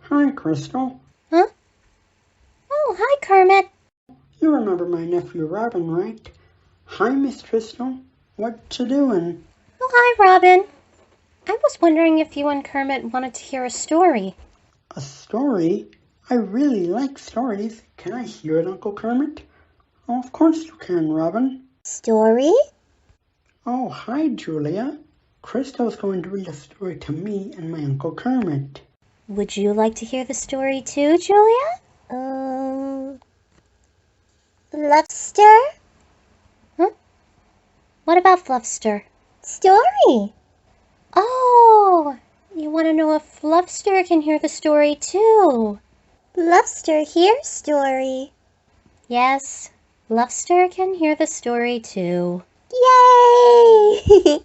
Hi, Krystal. Huh? Oh, hi, Kermit. You remember my nephew Robin, right? Hi, Miss Krystal. What you doing? Oh, hi, Robin. I was wondering if you and Kermit wanted to hear a story. A story? I really like stories. Can I hear it, Uncle Kermit? Oh, of course you can, Robin. Story? Oh, hi, Julia. Krystal's going to read a story to me and my Uncle Kermit. Would you like to hear the story too, Julia? Fluffster? Huh? What about Fluffster? Story. Oh, you want to know if Fluffster can hear the story too? Fluffster hears story. Yes, Fluffster can hear the story too. Yay!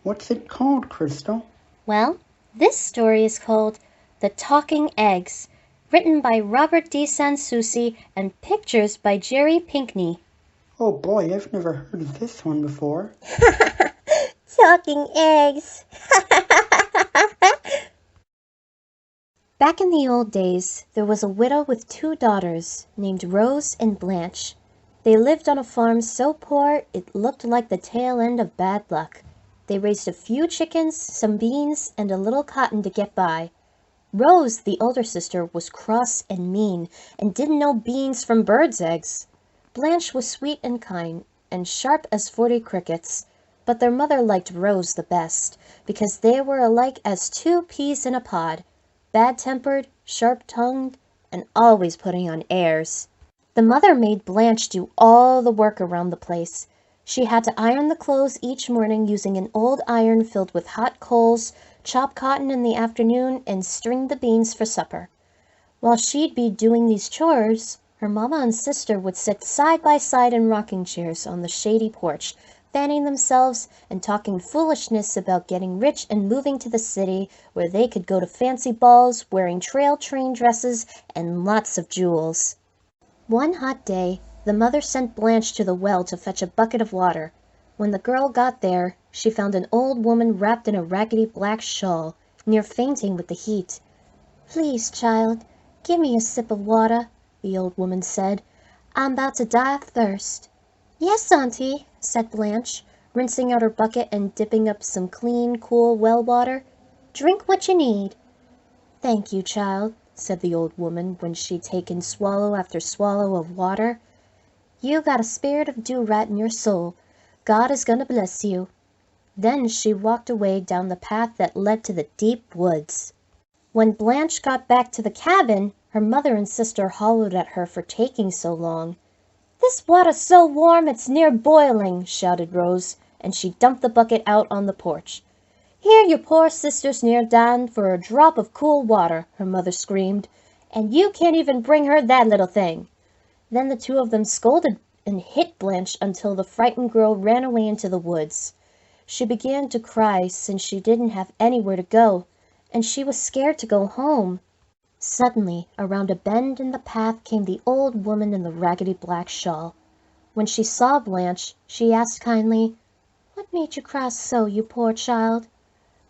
What's it called, Krystal? Well, this story is called The Talking Eggs, written by Robert D. Souci and pictures by Jerry Pinkney. Oh boy, I've never heard of this one before. Talking eggs. Back in the old days, there was a widow with two daughters named Rose and Blanche. They lived on a farm so poor it looked like the tail end of bad luck. They raised a few chickens, some beans, and a little cotton to get by. Rose, the older sister, was cross and mean and didn't know beans from birds' eggs. Blanche was sweet and kind and sharp as 40 crickets, but their mother liked Rose the best because they were alike as two peas in a pod, bad-tempered, sharp-tongued, and always putting on airs. The mother made Blanche do all the work around the place. She had to iron the clothes each morning using an old iron filled with hot coals, chop cotton in the afternoon, and string the beans for supper. While she'd be doing these chores, her mama and sister would sit side by side in rocking chairs on the shady porch, fanning themselves and talking foolishness about getting rich and moving to the city where they could go to fancy balls wearing trail train dresses and lots of jewels. One hot day, the mother sent Blanche to the well to fetch a bucket of water. When the girl got there, she found an old woman wrapped in a raggedy black shawl, near fainting with the heat. "Please, child, give me a sip of water," the old woman said. "I'm about to die of thirst." "Yes, auntie," said Blanche, rinsing out her bucket and dipping up some clean, cool well water. "Drink what you need." "Thank you, child," said the old woman when she'd taken swallow after swallow of water. "You got a spirit of do-right in your soul. God is going to bless you." Then she walked away down the path that led to the deep woods. When Blanche got back to the cabin, her mother and sister hollered at her for taking so long. "This water's so warm it's near boiling," shouted Rose, and she dumped the bucket out on the porch. "Here your poor sister's near dying for a drop of cool water," her mother screamed, "and you can't even bring her that little thing." Then the two of them scolded and hit Blanche until the frightened girl ran away into the woods. She began to cry since she didn't have anywhere to go, and she was scared to go home. Suddenly, around a bend in the path came the old woman in the raggedy black shawl. When she saw Blanche, she asked kindly, "What made you cry so, you poor child?"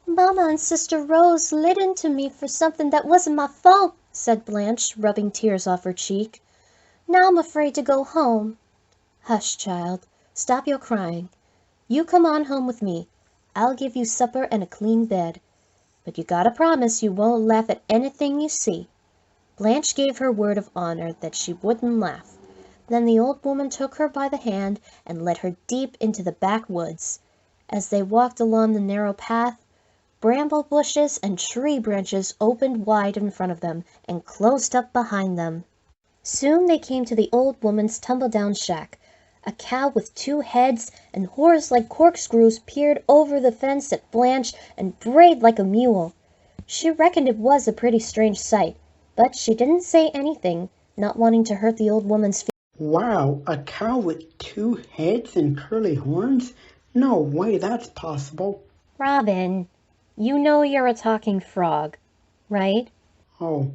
"Mamma and Sister Rose lit into me for something that wasn't my fault," said Blanche, rubbing tears off her cheek. "Now I'm afraid to go home." "Hush, child. Stop your crying. You come on home with me. I'll give you supper and a clean bed. But you gotta promise you won't laugh at anything you see." Blanche gave her word of honor that she wouldn't laugh. Then the old woman took her by the hand and led her deep into the backwoods. As they walked along the narrow path, bramble bushes and tree branches opened wide in front of them and closed up behind them. Soon they came to the old woman's tumble-down shack. A cow with two heads and horns like corkscrews peered over the fence at Blanche and brayed like a mule. She reckoned it was a pretty strange sight, but she didn't say anything, not wanting to hurt the old woman's feelings. Wow, a cow with two heads and curly horns? No way that's possible. "Robin, you know you're a talking frog, right?" Oh,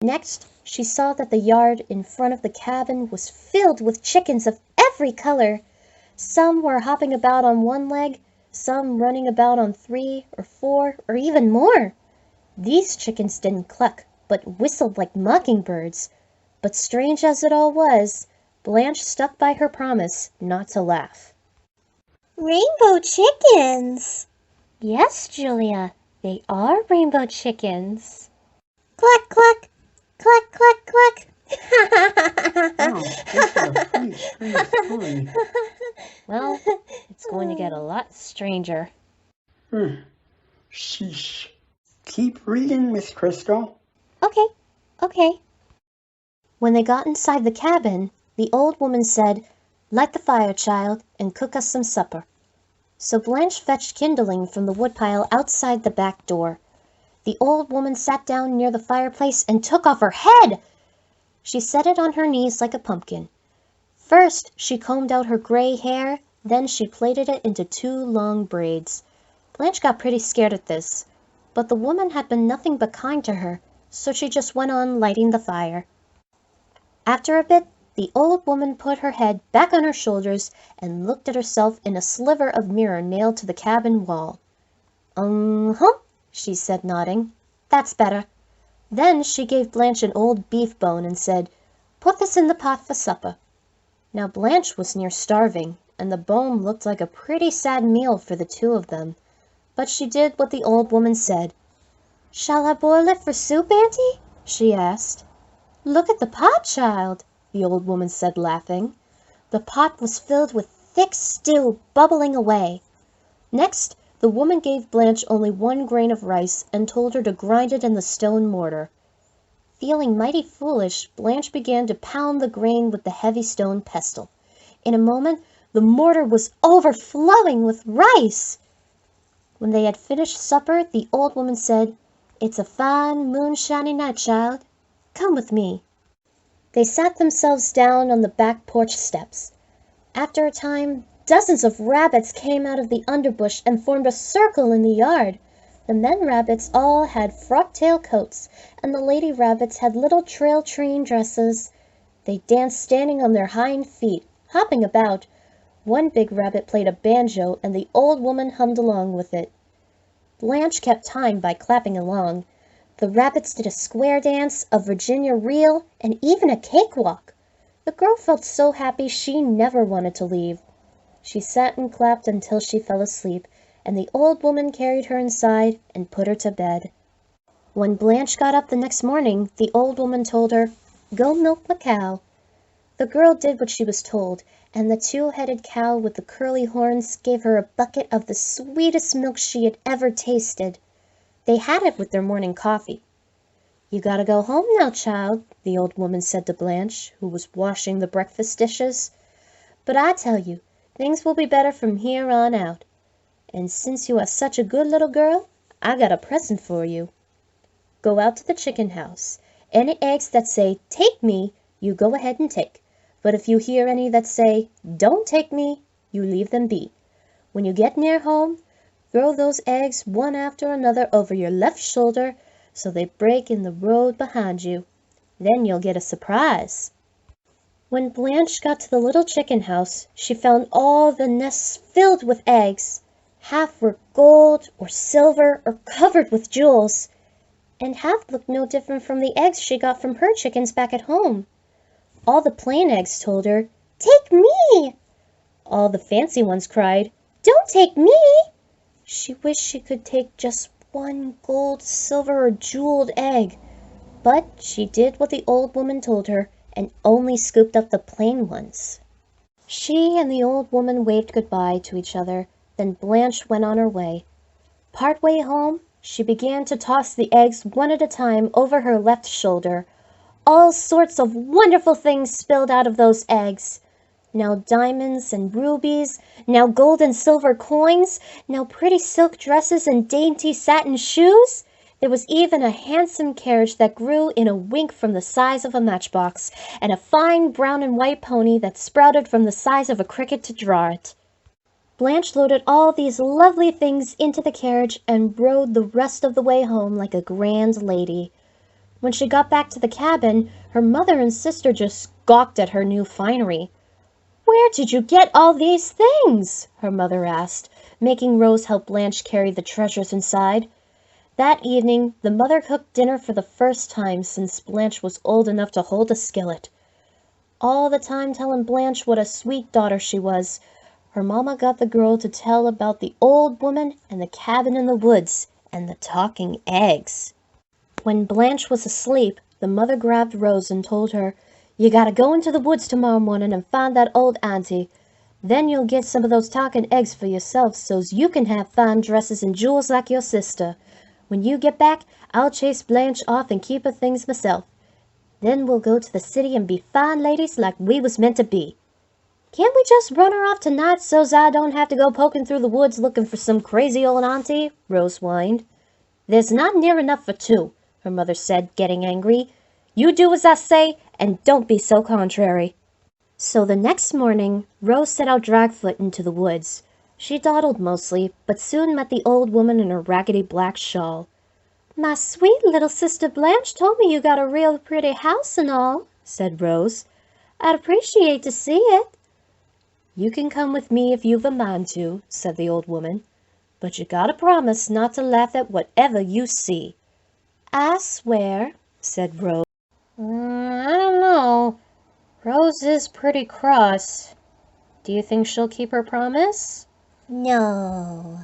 Next, she saw that the yard in front of the cabin was filled with chickens of every color. Some were hopping about on one leg, some running about on three or four or even more. These chickens didn't cluck, but whistled like mockingbirds. But strange as it all was, Blanche stuck by her promise not to laugh. Rainbow chickens! Yes, Julia, they are rainbow chickens. Cluck, cluck, cluck, cluck, cluck. Wow, this is a pretty strange story. Well, it's going to get a lot stranger. Sheesh. Keep reading, Miss Krystal. Okay. When they got inside the cabin, the old woman said, "Light the fire, child, and cook us some supper." So Blanche fetched kindling from the woodpile outside the back door. The old woman sat down near the fireplace and took off her head. She set it on her knees like a pumpkin. First, she combed out her gray hair, then she plaited it into 2 long braids. Blanche got pretty scared at this, but the woman had been nothing but kind to her, so she just went on lighting the fire. After a bit, the old woman put her head back on her shoulders and looked at herself in a sliver of mirror nailed to the cabin wall. She said, nodding. "That's better." Then she gave Blanche an old beef bone and said, "Put this in the pot for supper." Now Blanche was near starving, and the bone looked like a pretty sad meal for the 2 of them. But she did what the old woman said. "Shall I boil it for soup, Auntie?" she asked. "Look at the pot, child," the old woman said, laughing. The pot was filled with thick stew bubbling away. Next, the woman gave Blanche only 1 grain of rice and told her to grind it in the stone mortar. Feeling mighty foolish, Blanche began to pound the grain with the heavy stone pestle. In a moment, the mortar was overflowing with rice. When they had finished supper, the old woman said, "It's a fine, moonshiny night, child. Come with me." They sat themselves down on the back porch steps. After a time, dozens of rabbits came out of the underbush and formed a circle in the yard. The men rabbits all had frock-tail coats, and the lady rabbits had little trail-train dresses. They danced standing on their hind feet, hopping about. One big rabbit played a banjo, and the old woman hummed along with it. Blanche kept time by clapping along. The rabbits did a square dance, a Virginia reel, and even a cakewalk. The girl felt so happy she never wanted to leave. She sat and clapped until she fell asleep, and the old woman carried her inside and put her to bed. When Blanche got up the next morning, the old woman told her, "Go milk the cow." The girl did what she was told, and the 2-headed cow with the curly horns gave her a bucket of the sweetest milk she had ever tasted. They had it with their morning coffee. "You gotta go home now, child," the old woman said to Blanche, who was washing the breakfast dishes. "But I tell you, things will be better from here on out. And since you are such a good little girl, I got a present for you. Go out to the chicken house. Any eggs that say, 'Take me,' you go ahead and take. But if you hear any that say, 'Don't take me,' you leave them be. When you get near home, throw those eggs one after another over your left shoulder so they break in the road behind you. Then you'll get a surprise." When Blanche got to the little chicken house, she found all the nests filled with eggs. Half were gold or silver or covered with jewels, and half looked no different from the eggs she got from her chickens back at home. All the plain eggs told her, "Take me!" All the fancy ones cried, "Don't take me!" She wished she could take just 1 gold, silver, or jeweled egg, but she did what the old woman told her and only scooped up the plain ones. She and the old woman waved goodbye to each other, then Blanche went on her way. Part way home, she began to toss the eggs one at a time over her left shoulder. All sorts of wonderful things spilled out of those eggs. Now diamonds and rubies, now gold and silver coins, now pretty silk dresses and dainty satin shoes. There was even a handsome carriage that grew in a wink from the size of a matchbox, and a fine brown and white pony that sprouted from the size of a cricket to draw it. Blanche loaded all these lovely things into the carriage and rode the rest of the way home like a grand lady. When she got back to the cabin, her mother and sister just gawked at her new finery. "Where did you get all these things?" her mother asked, making Rose help Blanche carry the treasures inside. That evening, the mother cooked dinner for the first time since Blanche was old enough to hold a skillet. All the time telling Blanche what a sweet daughter she was, her mama got the girl to tell about the old woman and the cabin in the woods and the talking eggs. When Blanche was asleep, the mother grabbed Rose and told her, "You gotta go into the woods tomorrow morning and find that old auntie. Then you'll get some of those talking eggs for yourself so's you can have fine dresses and jewels like your sister. When you get back, I'll chase Blanche off and keep her things myself. Then we'll go to the city and be fine ladies like we was meant to be. Can't we just run her off tonight so's I don't have to go poking through the woods looking for some crazy old auntie?" Rose whined. "There's not near enough for two," her mother said, getting angry. "You do as I say, and don't be so contrary." So the next morning, Rose set out dragfoot into the woods. She dawdled mostly, but soon met the old woman in her raggedy black shawl. "My sweet little sister Blanche told me you got a real pretty house and all," said Rose. "I'd appreciate to see it." "You can come with me if you've a mind to," said the old woman, "but you gotta promise not to laugh at whatever you see." "I swear," said Rose. I don't know. Rose is pretty cross. Do you think she'll keep her promise?" No.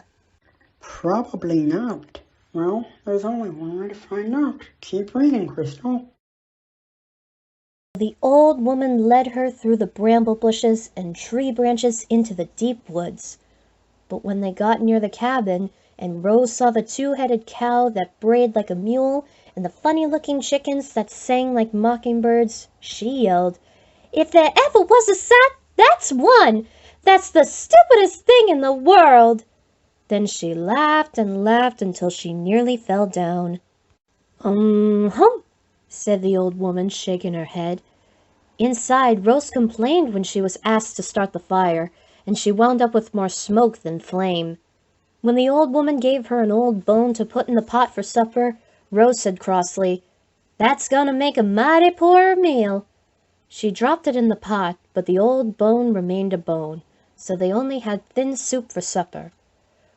Probably not. Well, there's only one way to find out. Keep reading, Krystal. The old woman led her through the bramble bushes and tree branches into the deep woods. But when they got near the cabin, and Rose saw the two-headed cow that brayed like a mule and the funny-looking chickens that sang like mockingbirds, she yelled, "If there ever was a sight, that's one! That's the stupidest thing in the world!" Then she laughed and laughed until she nearly fell down. Hum," said the old woman, shaking her head. Inside, Rose complained when she was asked to start the fire, and she wound up with more smoke than flame. When the old woman gave her an old bone to put in the pot for supper, Rose said crossly, "That's gonna make a mighty poor meal." She dropped it in the pot, but the old bone remained a bone, so they only had thin soup for supper.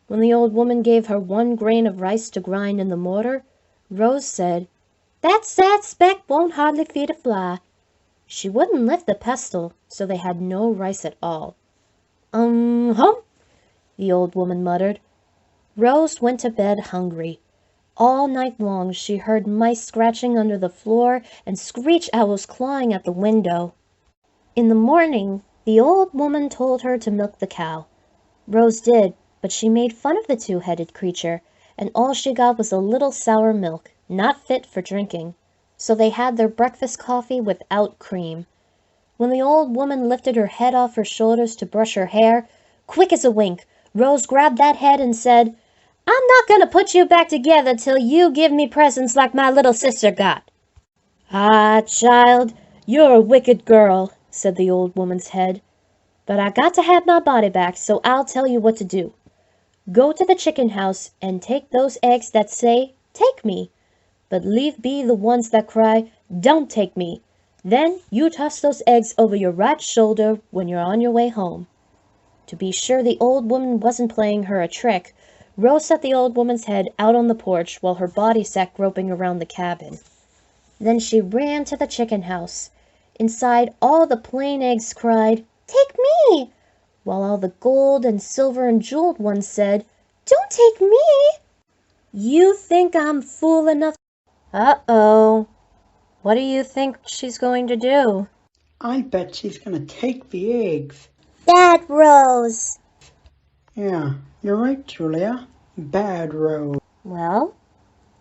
When the old woman gave her 1 grain of rice to grind in the mortar, Rose said, "That sad speck won't hardly feed a fly." She wouldn't lift the pestle, so they had no rice at all. Hum," the old woman muttered. Rose went to bed hungry. All night long she heard mice scratching under the floor and screech owls clawing at the window. In the morning, the old woman told her to milk the cow. Rose did, but she made fun of the two-headed creature, and all she got was a little sour milk, not fit for drinking. So they had their breakfast coffee without cream. When the old woman lifted her head off her shoulders to brush her hair, quick as a wink, Rose grabbed that head and said, "I'm not going to put you back together till you give me presents like my little sister got." "Ah, child, you're a wicked girl," said the old woman's head. "But I got to have my body back, so I'll tell you what to do. Go to the chicken house and take those eggs that say, 'Take me,' but leave be the ones that cry, 'Don't take me.' Then you toss those eggs over your right shoulder when you're on your way home." To be sure the old woman wasn't playing her a trick, Rose set the old woman's head out on the porch while her body sat groping around the cabin. Then she ran to the chicken house. Inside, all the plain eggs cried, "Take me!" while all the gold and silver and jeweled ones said, "Don't take me!" "You think I'm fool enough?" Uh-oh. What do you think she's going to do? I bet she's gonna take the eggs. Bad Rose. Yeah, you're right, Julia. Bad Rose. Well,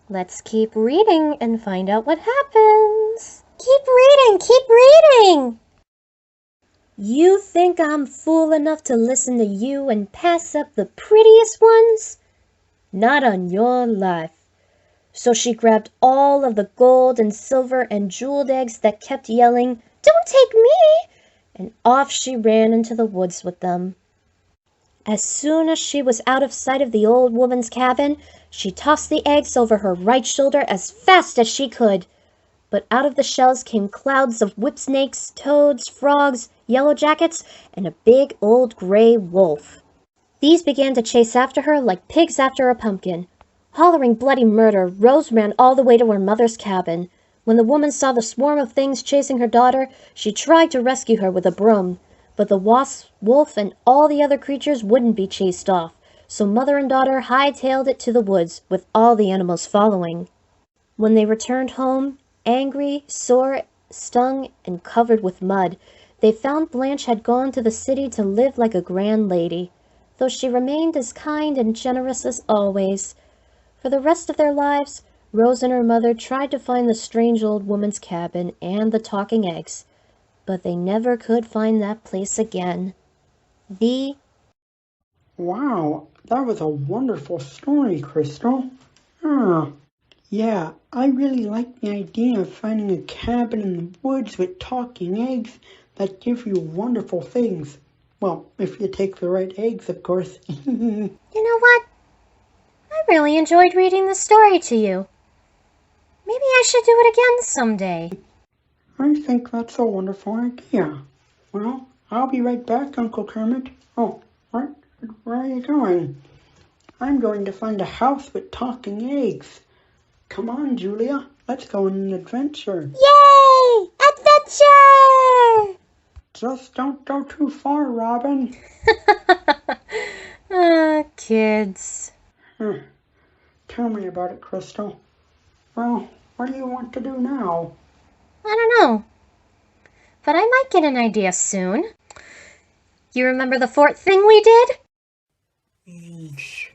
let's keep reading and find out what happens. Keep reading, keep reading. You think I'm fool enough to listen to you and pass up the prettiest ones? Not on your life. So she grabbed all of the gold and silver and jeweled eggs that kept yelling, "Don't take me!" and off she ran into the woods with them. As soon as she was out of sight of the old woman's cabin, she tossed the eggs over her right shoulder as fast as she could. But out of the shells came clouds of whipsnakes, toads, frogs, yellow jackets, and a big old gray wolf. These began to chase after her like pigs after a pumpkin. Hollering bloody murder, Rose ran all the way to her mother's cabin. When the woman saw the swarm of things chasing her daughter, she tried to rescue her with a broom. But the wasp, wolf, and all the other creatures wouldn't be chased off, so mother and daughter hightailed it to the woods, with all the animals following. When they returned home, angry, sore, stung, and covered with mud, they found Blanche had gone to the city to live like a grand lady, though she remained as kind and generous as always. For the rest of their lives, Rose and her mother tried to find the strange old woman's cabin and the talking eggs, but they never could find that place again. The Wow, that was a wonderful story, Krystal. Ah, yeah, I really like the idea of finding a cabin in the woods with talking eggs that give you wonderful things. Well, if you take the right eggs, of course. You know what? I really enjoyed reading the story to you. Maybe I should do it again someday. I think that's a wonderful idea. Well, I'll be right back, Uncle Kermit. Oh, where are you going? I'm going to find a house with talking eggs. Come on, Julia. Let's go on an adventure. Yay! Adventure! Just don't go too far, Robin. Kids. Tell me about it, Krystal. Well, what do you want to do now? I don't know. But I might get an idea soon. You remember the fort thing we did? Yeesh.